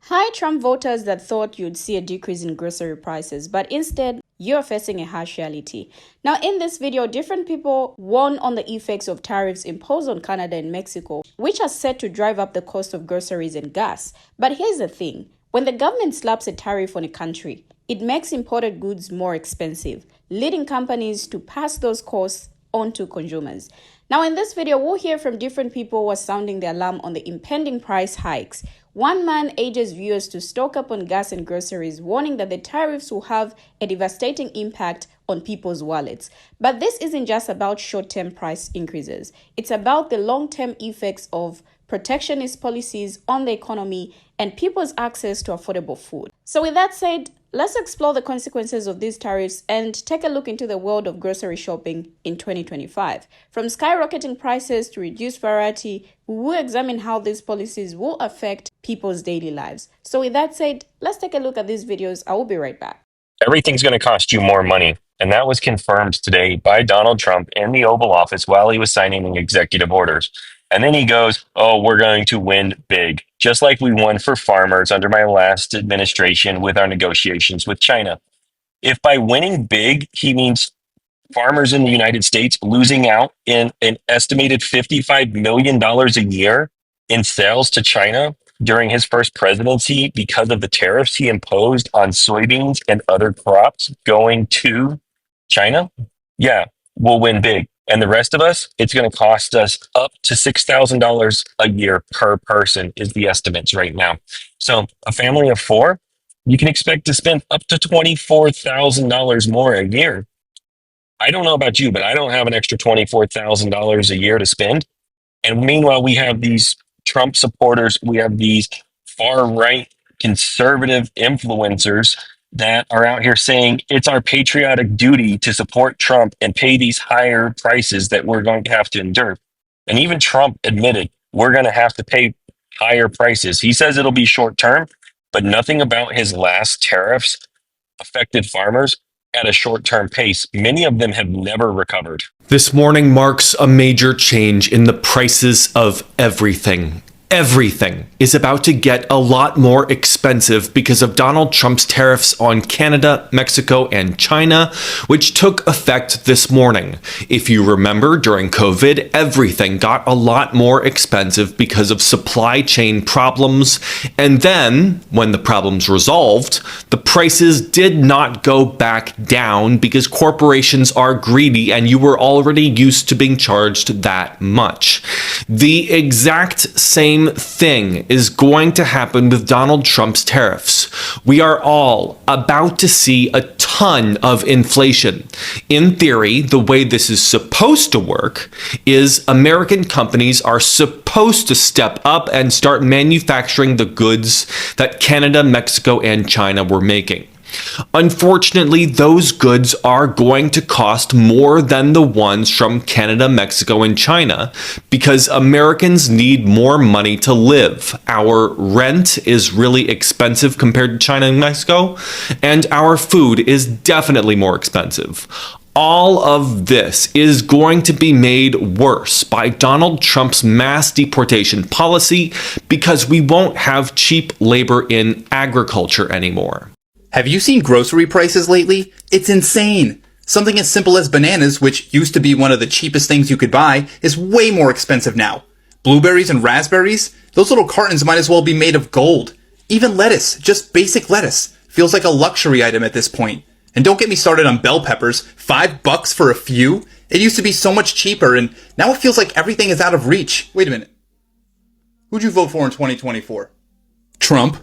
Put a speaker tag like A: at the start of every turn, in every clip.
A: Hi, Trump voters that thought you'd see a decrease in grocery prices, but instead, you're facing a harsh reality. Now, in this video, different people warn on the effects of tariffs imposed on Canada and Mexico, which are set to drive up the cost of groceries and gas. But here's the thing. When the government slaps a tariff on a country, it makes imported goods more expensive, leading companies to pass those costs on to consumers. Now, in this video, we'll hear from different people who are sounding the alarm on the impending price hikes. One man urges viewers to stock up on gas and groceries, warning that the tariffs will have a devastating impact on people's wallets. But this isn't just about short-term price increases. It's about the long-term effects of protectionist policies on the economy and people's access to affordable food. So with that said, let's explore the consequences of these tariffs and take a look into the world of grocery shopping in 2025. From skyrocketing prices to reduced variety, we will examine how these policies will affect people's daily lives. So with that said, let's take a look at these videos. I will be right back.
B: Everything's going to cost you more money. And that was confirmed today by Donald Trump in the Oval Office while he was signing executive orders. And then he goes, oh, we're going to win big, just like we won for farmers under my last administration with our negotiations with China. If by winning big, he means farmers in the United States losing out in an estimated $55 million a year in sales to China during his first presidency because of the tariffs he imposed on soybeans and other crops going to China, yeah, we'll win big. And the rest of us, it's going to cost us up to $6,000 a year per person is the estimates right now. So a family of four, you can expect to spend up to $24,000 more a year. I don't know about you, but I don't have an extra $24,000 a year to spend. And meanwhile, we have these Trump supporters, we have these far-right conservative influencers that are out here saying it's our patriotic duty to support Trump and pay these higher prices that we're going to have to endure. And even Trump admitted we're going to have to pay higher prices. He says it'll be short-term, but nothing about his last tariffs affected farmers at a short-term pace. Many of them have never recovered.
C: This morning marks a major change in the prices of everything. Everything is about to get a lot more expensive because of Donald Trump's tariffs on Canada, Mexico, and China, which took effect this morning. If you remember, during COVID, everything got a lot more expensive because of supply chain problems. And then, when the problems resolved, the prices did not go back down because corporations are greedy and you were already used to being charged that much. The exact same thing is going to happen with Donald Trump's tariffs. We are all about to see a ton of inflation. In theory, the way this is supposed to work is American companies are supposed to step up and start manufacturing the goods that Canada, Mexico, and China were making. Unfortunately, those goods are going to cost more than the ones from Canada, Mexico, and China because Americans need more money to live. Our rent is really expensive compared to China and Mexico, and our food is definitely more expensive. All of this is going to be made worse by Donald Trump's mass deportation policy because we won't have cheap labor in agriculture anymore.
D: Have you seen grocery prices lately? It's insane. Something as simple as bananas, which used to be one of the cheapest things you could buy, is way more expensive now. Blueberries and raspberries? Those little cartons might as well be made of gold. Even lettuce, just basic lettuce, feels like a luxury item at this point. And don't get me started on bell peppers, $5 for a few? It used to be so much cheaper, and now it feels like everything is out of reach. Wait a minute. Who'd you vote for in 2024? Trump?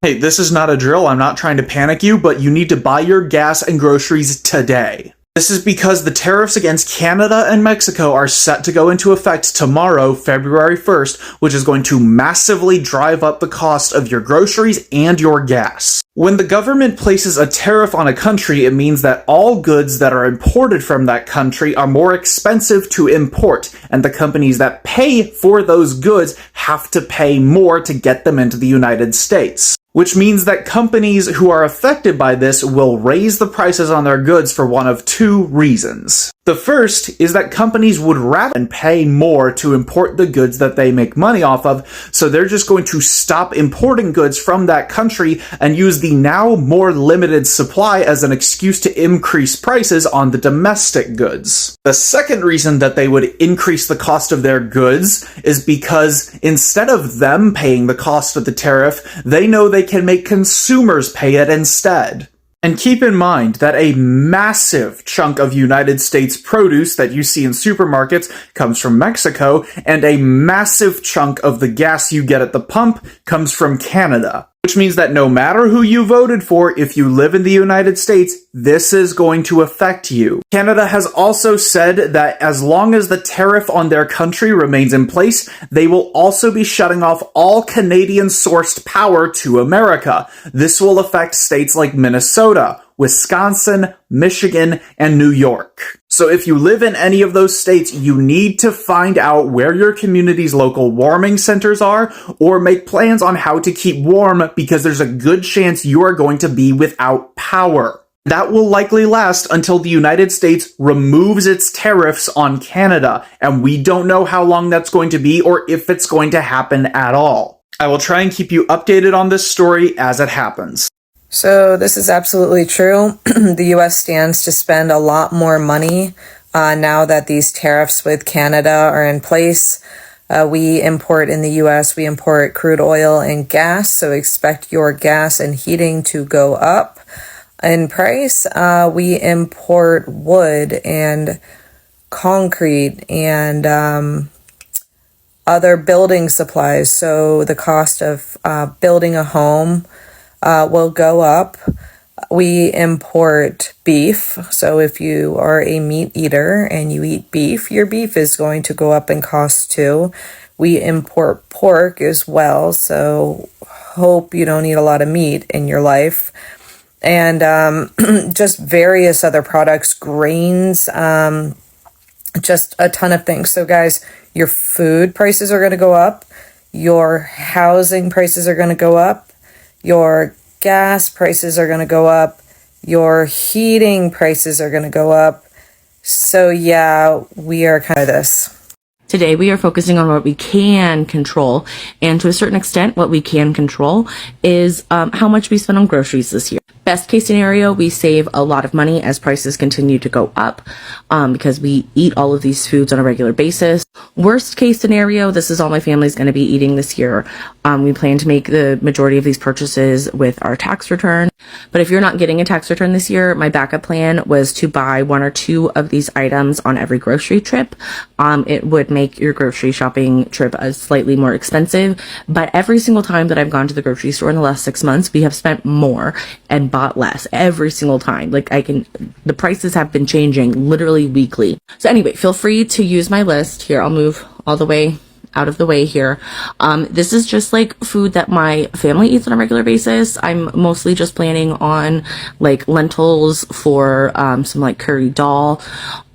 E: Hey, this is not a drill. I'm not trying to panic you, but you need to buy your gas and groceries today. This is because the tariffs against Canada and Mexico are set to go into effect tomorrow, February 1st, which is going to massively drive up the cost of your groceries and your gas. When the government places a tariff on a country, it means that all goods that are imported from that country are more expensive to import, and the companies that pay for those goods have to pay more to get them into the United States. Which means that companies who are affected by this will raise the prices on their goods for one of two reasons. The first is that companies would rather pay more to import the goods that they make money off of, so they're just going to stop importing goods from that country and use the now more limited supply as an excuse to increase prices on the domestic goods. The second reason that they would increase the cost of their goods is because instead of them paying the cost of the tariff, they know they can make consumers pay it instead. And keep in mind that a massive chunk of United States produce that you see in supermarkets comes from Mexico, and a massive chunk of the gas you get at the pump comes from Canada. Which means that no matter who you voted for, if you live in the United States, this is going to affect you. Canada has also said that as long as the tariff on their country remains in place, they will also be shutting off all Canadian-sourced power to America. This will affect states like Minnesota, Wisconsin, Michigan, and New York. So if you live in any of those states, you need to find out where your community's local warming centers are, or make plans on how to keep warm, because there's a good chance you are going to be without power. That will likely last until the United States removes its tariffs on Canada, and we don't know how long that's going to be or if it's going to happen at all. I will try and keep you updated on this story as it happens.
F: So this is absolutely true. The U.S. stands to spend a lot more money now that these tariffs with Canada are in place. We import in the U.S., we import crude oil and gas, so expect your gas and heating to go up in price. We import wood and concrete and other building supplies, so the cost of building a home will go up. We import beef. So if you are a meat eater and you eat beef, your beef is going to go up in cost too. We import pork as well. So hope you don't eat a lot of meat in your life. And just various other products, grains, just a ton of things. So guys, your food prices are going to go up. Your housing prices are going to go up. Your gas prices are going to go up. Your heating prices are going to go up. So yeah, we are kind of this.
G: Today, we are focusing on what we can control. And to a certain extent, what we can control is how much we spend on groceries this year. Best case scenario, we save a lot of money as prices continue to go up because we eat all of these foods on a regular basis. Worst case scenario, this is all my family's going to be eating this year. We plan to make the majority of these purchases with our tax return. But if you're not getting a tax return this year, my backup plan was to buy one or two of these items on every grocery trip. It would make your grocery shopping trip slightly more expensive. But every single time that I've gone to the grocery store in the last 6 months, we have spent more and bought less every single time. The prices have been changing literally weekly. So anyway, feel free to use my list. Here, I'll move all the way out of the way here. This is just like food that my family eats on a regular basis. I'm mostly just planning on like lentils for some like curry dal,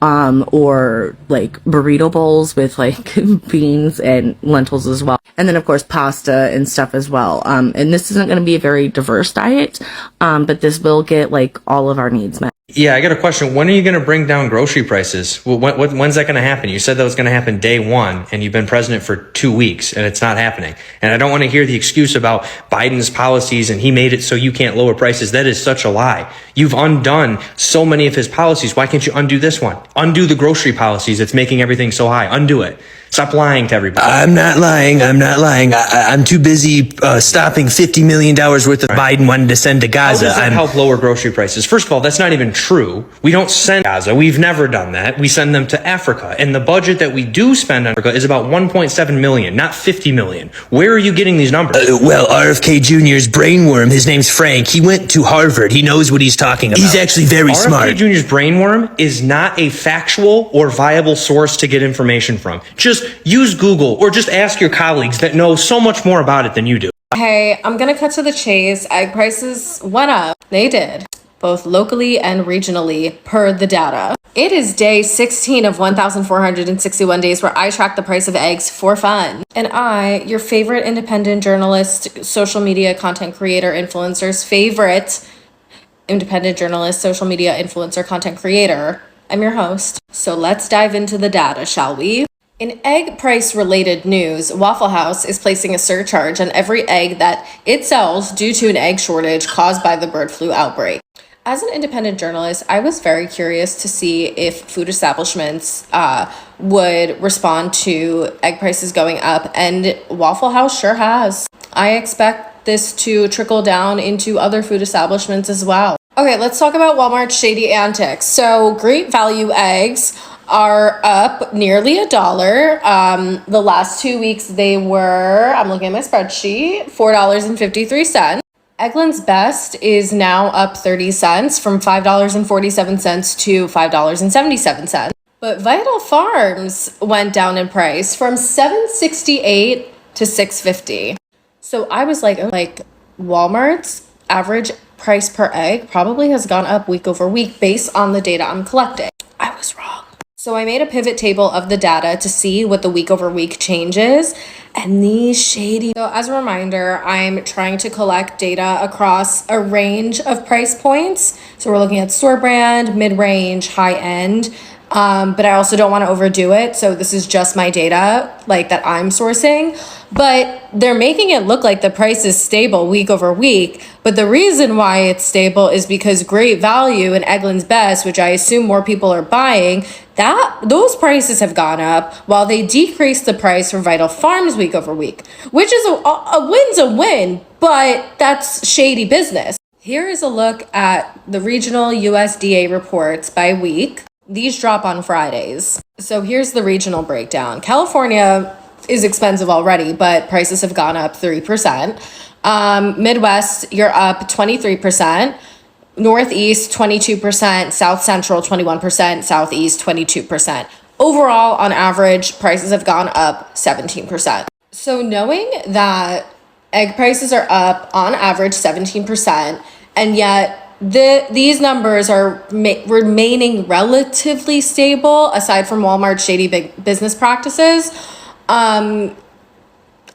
G: or like burrito bowls with like beans and lentils as well. And then of course pasta and stuff as well. And this isn't going to be a very diverse diet, but this will get like all of our needs met.
H: Yeah, I got a question. When are you going to bring down grocery prices? Well, when's that going to happen? You said that was going to happen day one, and you've been president for 2 weeks, and it's not happening. And I don't want to hear the excuse about Biden's policies and he made it so you can't lower prices. That is such a lie. You've undone so many of his policies. Why can't you undo this one? Undo the grocery policies that's making everything so high. Undo it. Stop lying to everybody.
I: I'm not lying. I'm too busy stopping $50 million worth of Biden wanted to send to Gaza.
H: How does that help lower grocery prices? First of all, that's not even true. We don't send Gaza. We've never done that. We send them to Africa. And the budget that we do spend on Africa is about 1.7 million, not 50 million. Where are you getting these numbers?
I: Well, RFK Jr.'s brainworm, his name's Frank. He went to Harvard. He knows what he's talking about. He's actually very smart.
H: RFK Jr.'s brainworm is not a factual or viable source to get information from. Just use Google or just ask your colleagues that know so much more about it than you do.
J: Hey, I'm gonna cut to the chase. Egg prices went up. They did, both locally and regionally, per the data. It is day 16 of 1,461 days where I track the price of eggs for fun. And I, your favorite independent journalist, social media content creator, influencer's favorite independent journalist, social media influencer, content creator, I'm your host. So let's dive into the data, shall we? In egg price related news, Waffle House is placing a surcharge on every egg that it sells due to an egg shortage caused by the bird flu outbreak. As an independent journalist, I was very curious to see if food establishments would respond to egg prices going up, and Waffle House sure has. I expect this to trickle down into other food establishments as well. Okay, let's talk about Walmart's shady antics. So, great value eggs are up nearly $1. The last 2 weeks they were, I'm looking at my spreadsheet, $4.53. Eggland's Best is now up 30 cents from $5.47 to $5.77. But Vital Farms went down in price from $7.68 to $6.50. So I was like Walmart's average price per egg probably has gone up week over week based on the data I'm collecting. I was wrong. So I made a pivot table of the data to see what the week over week changes, and these shady. So as a reminder, I'm trying to collect data across a range of price points. So we're looking at store brand, mid-range, high end. But I also don't want to overdo it. So this is just my data that I'm sourcing, but they're making it look like the price is stable week over week. But the reason why it's stable is because Great Value and Eggland's Best, which I assume more people are buying, those prices have gone up while they decreased the price for Vital Farms week over week, which is a win's a win, but that's shady business. Here is a look at the regional USDA reports by week. These drop on Fridays. So here's the regional breakdown. California is expensive already, but prices have gone up 3%. Midwest, you're up 23%. Northeast, 22%. South Central, 21%. Southeast, 22%. Overall, on average, prices have gone up 17%. So knowing that egg prices are up on average 17%, and yet these numbers are remaining relatively stable aside from Walmart's shady big business practices, I'm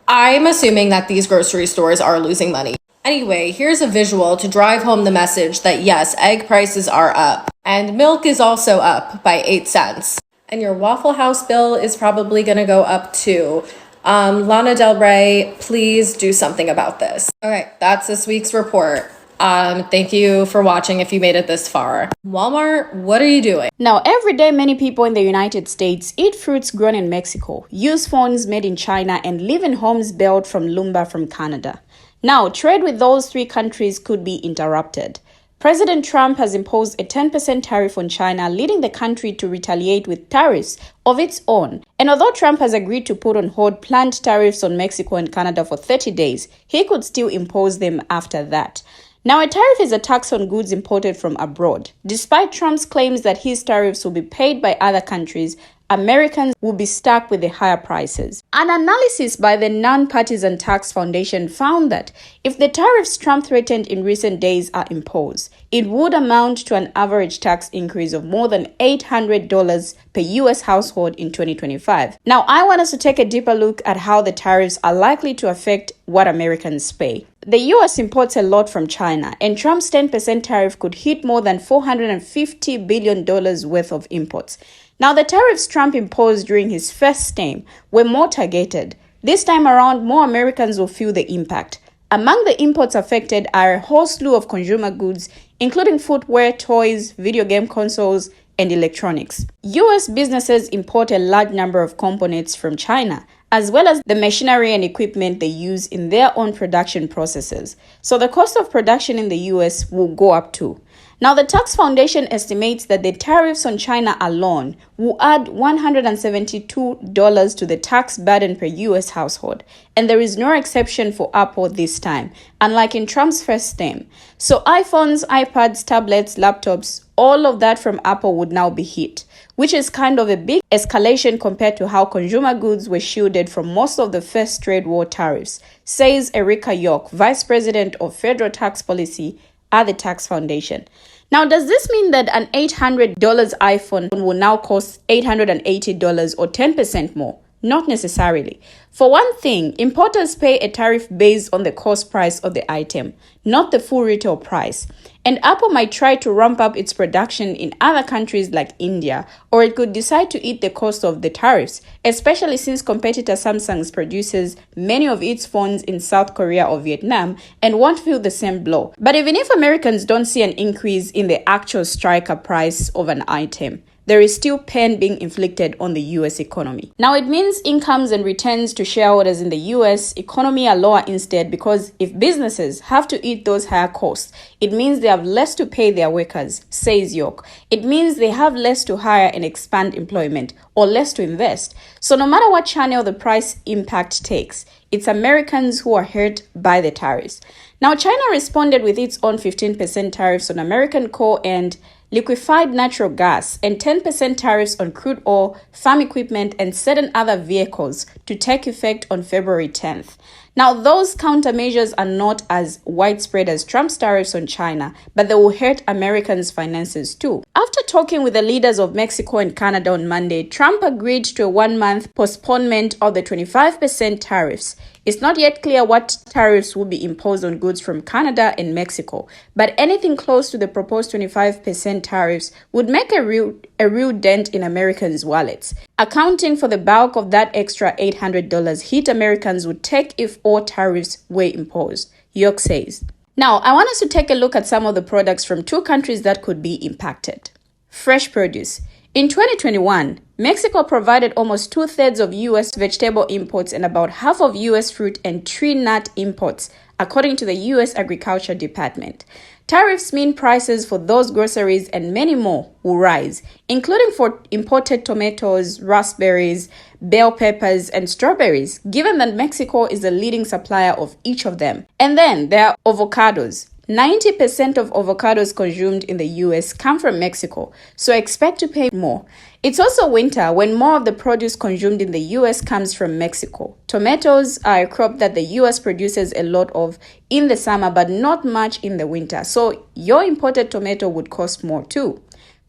J: assuming that these grocery stores are losing money. Anyway, here's a visual to drive home the message that yes, egg prices are up, and milk is also up by 8 cents. And your Waffle House bill is probably going to go up too. Lana Del Rey, please do something about this. Okay, that's this week's report. Thank you for watching if you made it this far. Walmart, what are you doing?
A: Now, every day, many people in the United States eat fruits grown in Mexico, use phones made in China, and live in homes built from lumber from Canada. Now, trade with those three countries could be interrupted. President Trump has imposed a 10% tariff on China, leading the country to retaliate with tariffs of its own. And although Trump has agreed to put on hold planned tariffs on Mexico and Canada for 30 days, he could still impose them after that. Now, a tariff is a tax on goods imported from abroad. Despite Trump's claims that his tariffs will be paid by other countries, Americans will be stuck with the higher prices. An analysis by the Non-Partisan Tax Foundation found that if the tariffs Trump threatened in recent days are imposed, it would amount to an average tax increase of more than $800 per U.S. household in 2025. Now, I want us to take a deeper look at how the tariffs are likely to affect what Americans pay. The U.S. imports a lot from China, and Trump's 10% tariff could hit more than $450 billion worth of imports. Now, the tariffs Trump imposed during his first term were more targeted. This time around, more Americans will feel the impact. Among the imports affected are a whole slew of consumer goods, including footwear, toys, video game consoles, and electronics. U.S. businesses import a large number of components from China, as well as the machinery and equipment they use in their own production processes. So the cost of production in the U.S. will go up too. Now, the Tax Foundation estimates that the tariffs on China alone will add $172 to the tax burden per U.S. household. And there is no exception for Apple this time, unlike in Trump's first term. So iPhones, iPads, tablets, laptops, all of that from Apple would now be hit, which is kind of a big escalation compared to how consumer goods were shielded from most of the first trade war tariffs, says Erica York, Vice President of Federal Tax Policy at the Tax Foundation. Now, does this mean that an $800 iPhone will now cost $880 or 10% more? Not necessarily. For one thing, importers pay a tariff based on the cost price of the item, not the full retail price. And Apple might try to ramp up its production in other countries like India, or it could decide to eat the cost of the tariffs, especially since competitor Samsung produces many of its phones in South Korea or Vietnam and won't feel the same blow. But even if Americans don't see an increase in the actual striker price of an item, there is still pain being inflicted on the US economy. Now, it means incomes and returns to shareholders in the US economy are lower instead, because if businesses have to eat those higher costs, it means they have less to pay their workers, says York. It means they have less to hire and expand employment, or less to invest. So no matter what channel the price impact takes, it's Americans who are hurt by the tariffs. Now, China responded with its own 15% tariffs on American coal and liquefied natural gas, and 10% tariffs on crude oil, farm equipment, and certain other vehicles to take effect on February 10th. Now, those countermeasures are not as widespread as Trump's tariffs on China, but they will hurt Americans' finances too. After talking with the leaders of Mexico and Canada on Monday, Trump agreed to a 1-month postponement of the 25% tariffs. It's not yet clear what tariffs will be imposed on goods from Canada and Mexico, but anything close to the proposed 25% tariffs would make a real dent in Americans' wallets, accounting for the bulk of that extra $800 hit Americans would take if all tariffs were imposed, York says. Now, I want us to take a look at some of the products from two countries that could be impacted. Fresh produce. In 2021, Mexico provided almost 2/3 of U.S. vegetable imports and about half of U.S. fruit and tree nut imports, according to the U.S. Agriculture Department. Tariffs mean prices for those groceries and many more will rise, including for imported tomatoes, raspberries, bell peppers, and strawberries, given that Mexico is the leading supplier of each of them. And then there are avocados. 90% of avocados consumed in the US come from Mexico, so expect to pay more. It's also winter when more of the produce consumed in the US comes from Mexico. Tomatoes are a crop that the US produces a lot of in the summer, but not much in the winter, so your imported tomato would cost more too.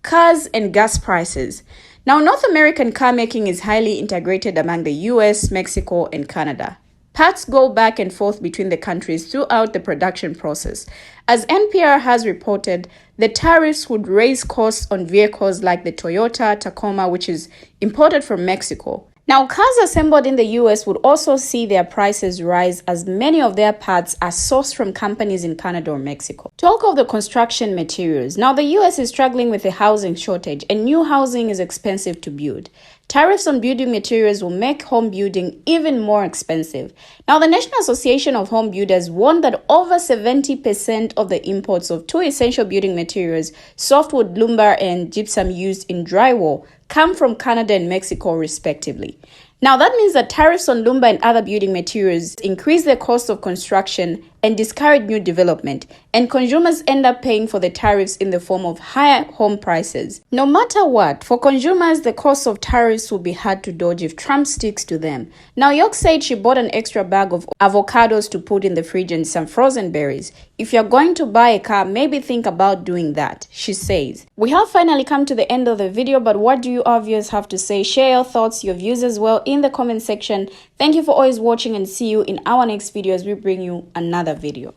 A: Cars and gas prices. Now, North American car making is highly integrated among the US, Mexico, and Canada. Parts go back and forth between the countries throughout the production process. As NPR has reported, the tariffs would raise costs on vehicles like the Toyota Tacoma, which is imported from Mexico. Now, cars assembled in the US would also see their prices rise, as many of their parts are sourced from companies in Canada or Mexico. Talk of the construction materials. Now, the US is struggling with a housing shortage, and new housing is expensive to build. Tariffs on building materials will make home building even more expensive. Now, the National Association of Home Builders warned that over 70% of the imports of two essential building materials, softwood lumber and gypsum used in drywall, come from Canada and Mexico, respectively. Now, that means that tariffs on lumber and other building materials increase the cost of construction and discourage new development, and consumers end up paying for the tariffs in the form of higher home prices. No matter what, for consumers, the cost of tariffs will be hard to dodge if Trump sticks to them. Now, York said she bought an extra bag of avocados to put in the fridge and some frozen berries. If you're going to buy a car, maybe think about doing that, she says. We have finally come to the end of the video, but what do you our viewers have to say? Share your thoughts, your views as well in the comment section. Thank you for always watching, and see you in our next video as we bring you another video.